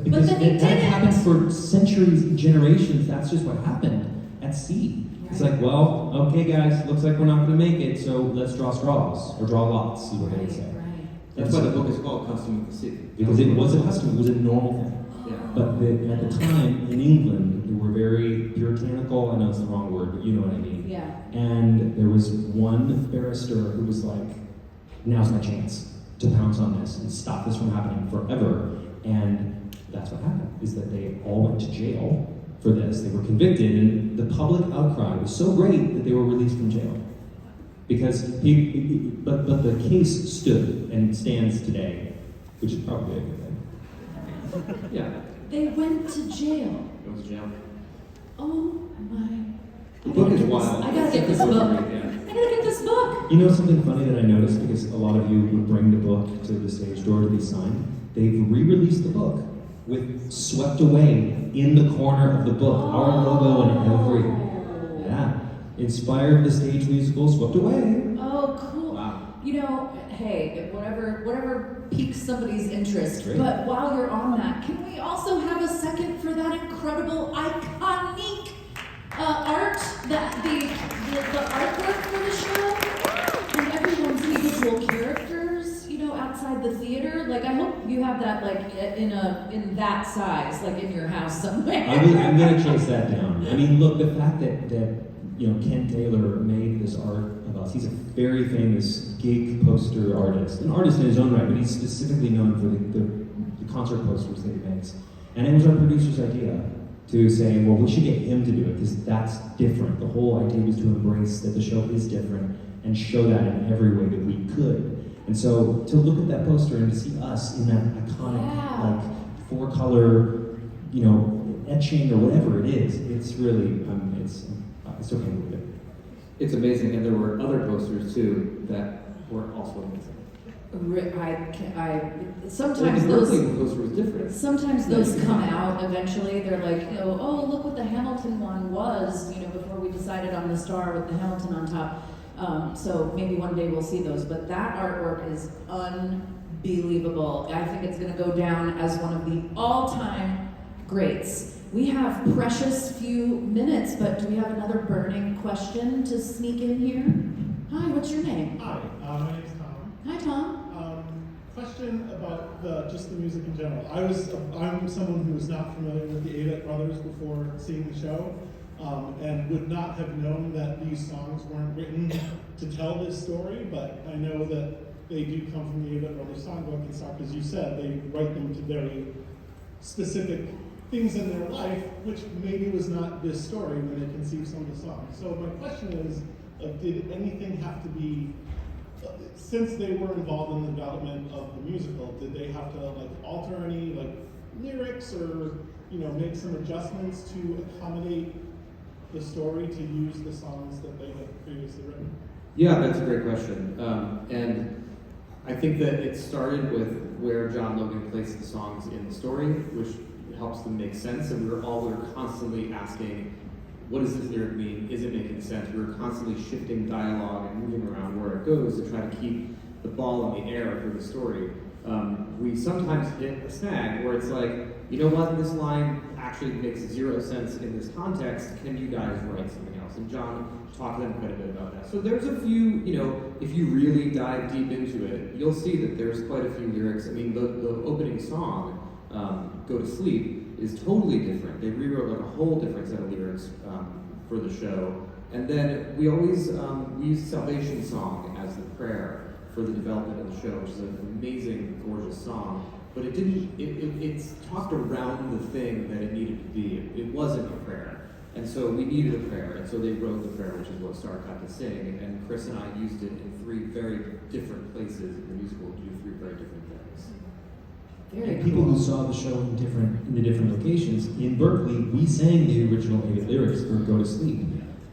because that happened for centuries and generations, that's just what happened at sea. Right. It's like, well, okay guys, looks like we're not gonna make it, so let's draw straws, or draw lots, is what they would say. Right. That's why the book is called Custom of the Sea. Because it was a custom, it was a normal thing. Yeah. But at the time, in England, they were very puritanical. I know it's the wrong word, but you know what I mean. Yeah. And there was one barrister who was like, now's my chance to pounce on this and stop this from happening forever. And that's what happened, is that they all went to jail for this. They were convicted, and the public outcry was so great that they were released from jail. Because but the case stood and stands today, which is probably a good thing. Yeah. They went to jail. Go to jail. Oh my... The book is wild. I gotta get this book. I gotta get this book. You know something funny that I noticed, because a lot of you would bring the book to the stage door to be signed? They've re-released the book with "Swept Away" in the corner of the book. Our logo and everything. Yeah. Inspired the stage musical "Swept Away." Oh, cool. Wow. You know, hey, whatever piques somebody's interest. Great. But while you're on that, can we also have a second for that incredible, iconic art, that the artwork for the show, and everyone's individual characters, you know, outside the theater? Like, I hope you have that, like, in that size, like in your house somewhere. I'm gonna chase that down. I mean, look, the fact that you know, Ken Taylor made this art of us. He's a very famous gig poster artist, an artist in his own right, but he's specifically known for the concert posters that he makes. And it was our producer's idea. to saying, well, we should get him to do it because that's different. The whole idea was to embrace that the show is different and show that in every way that we could. And so to look at that poster and to see us in that iconic, like 4-color, etching or whatever it is, it's really, it's okay with it. It's amazing, and there were other posters too that were also amazing. Sometimes the those Berkeley poster was different. Sometimes those come out eventually. They're like, oh, look what the Hamilton one was, before we decided on the star with the Hamilton on top. So maybe one day we'll see those. But that artwork is unbelievable. I think it's going to go down as one of the all-time greats. We have precious few minutes, but do we have another burning question to sneak in here? Hi, what's your name? Hi, my name's Tom. Hi, Tom. Question about just the music in general. I'm someone who was not familiar with the Avett Brothers before seeing the show, and would not have known that these songs weren't written to tell this story, but I know that they do come from the Avett Brothers songbook and stuff. As you said, they write them to very specific things in their life, which maybe was not this story when they conceived some of the songs. So my question is, did anything have to be, since they were involved in the development of the musical, did they have to alter any lyrics or make some adjustments to accommodate the story to use the songs that they had previously written? Yeah, that's a great question. And I think that it started with where John Logan placed the songs in the story, which helps them make sense. And we were constantly asking, what does this lyric mean? Is it making sense? We were constantly shifting dialogue and moving around where it goes to try to keep the ball in the air for the story. We sometimes hit a snag where it's like, you know what, this line actually makes zero sense in this context. Can you guys write something else? And John talked to them quite a bit about that. So there's a few, if you really dive deep into it, you'll see that there's quite a few lyrics. I mean, the opening song, Go to Sleep, is totally different. They rewrote a whole different set of lyrics for the show. And then we always we used Salvation Song as the prayer for the development of the show, which is an amazing, gorgeous song. But it's talked around the thing that it needed to be. It wasn't a prayer. And so we needed a prayer. And so they wrote the prayer, which is what Star got to sing. And Chris and I used it in 3 very different places in the musical to do 3 very different things. Very People cool. who saw the show in the different locations, in Berkeley, we sang the original Avett lyrics for Go to Sleep.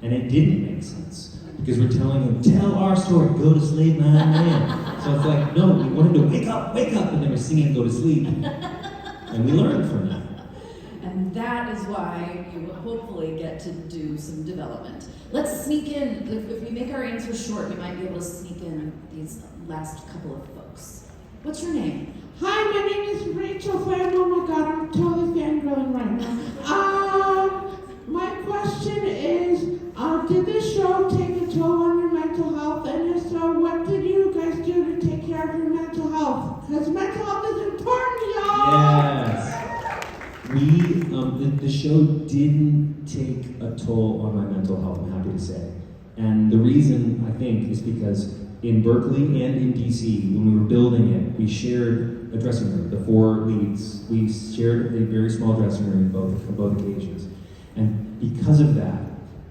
And it didn't make sense. Because we're telling them, tell our story, go to sleep, man. So it's like, no, we wanted to wake up, and then we're singing Go to Sleep. And we learned from that. And that is why you will hopefully get to do some development. Let's sneak in, if we make our answers short, we might be able to sneak in these last couple of folks. What's your name? Hi, my name is Rachel Fan. Oh my god, I'm totally fangirling right now. My question is, did this show take a toll on your mental health? And if so, what did you guys do to take care of your mental health? Because mental health is important, y'all! Yes. The show didn't take a toll on my mental health, I'm happy to say. And the reason, I think, is because in Berkeley and in DC, when we were building it, we shared a dressing room, the 4 leads. We shared a very small dressing room on both occasions. And because of that,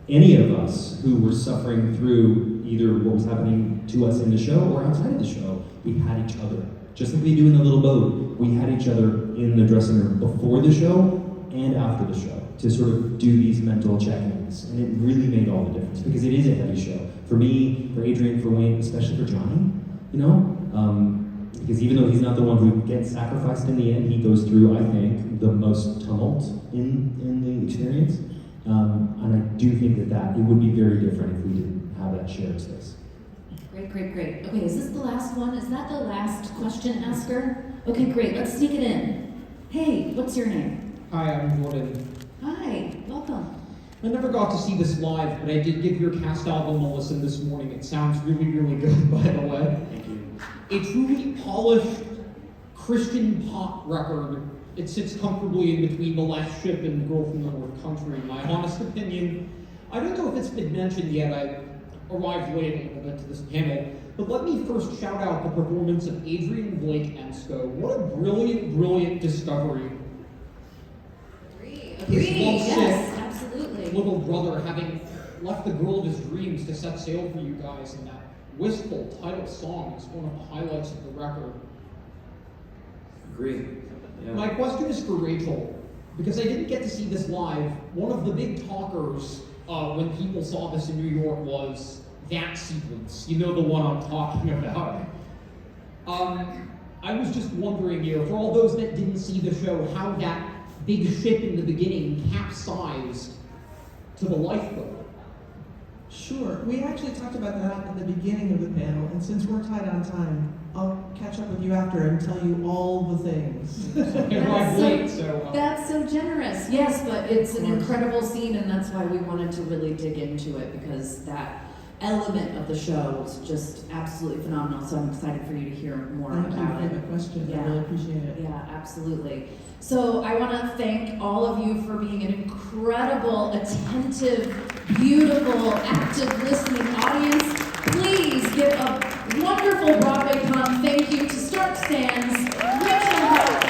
any of us who were suffering through either what was happening to us in the show or outside of the show, we had each other. Just like we do in the little boat, we had each other in the dressing room before the show and after the show to sort of do these mental check-ins. And it really made all the difference because it is a heavy show. For me, for Adrian, for Wayne, especially for Johnny, because even though he's not the one who gets sacrificed in the end, he goes through, I think, the most tumult in the experience. And I do think that it would be very different if we didn't have that shared space. Great. Okay, is this the last one? Is that the last question asker? Okay, great, let's sneak it in. Hey, what's your name? Hi, I'm Jordan. Hi, welcome. I never got to see this live, but I did give your cast album a listen this morning. It sounds really, really good, by the way. Thank you. A truly polished Christian pop record. It sits comfortably in between The Last Ship and Girl from the North Country, in my honest opinion. I don't know if it's been mentioned yet. I arrived late a little bit to this panel. But let me first shout out the performance of Adrian Blake Ensko. What a brilliant, brilliant discovery. Agreed, his lovesick yes, absolutely. little brother having left the girl of his dreams to set sail for you guys, and that wistful title song is one of the highlights of the record. Agree. Yeah. My question is for Rachel, because I didn't get to see this live. One of the big talkers when people saw this in New York was that sequence. You know the one I'm talking about. I was just wondering here, for all those that didn't see the show, how that big ship in the beginning capsized to the lifeboat. Sure. We actually talked about that at the beginning of the panel, and since we're tight on time, I'll catch up with you after and tell you all the things. That's so generous. Yes, but it's an incredible scene, and that's why we wanted to really dig into it, because that element of the show was just absolutely phenomenal. So I'm excited for you to hear more Thank about you it. for the question. Yeah. I really appreciate it. Yeah, absolutely. So I want to thank all of you for being an incredible, attentive, beautiful, active listening audience. Please give a wonderful BroadwayCon thank you to Stark Sands, Rachel Hope,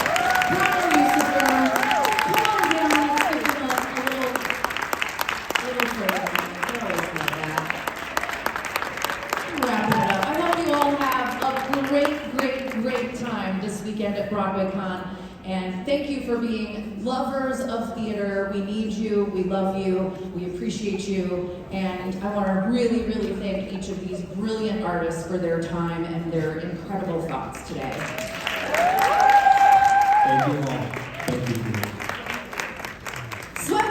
Robert Lucifer. Come on down, let's give them a little further. They're always like that. Wrapping it up. I hope you all have a great time this weekend at BroadwayCon. And thank you for being lovers of theater. We need you, we love you, we appreciate you, and I want to really thank each of these brilliant artists for their time and their incredible thoughts today. Thank you all. Thank you.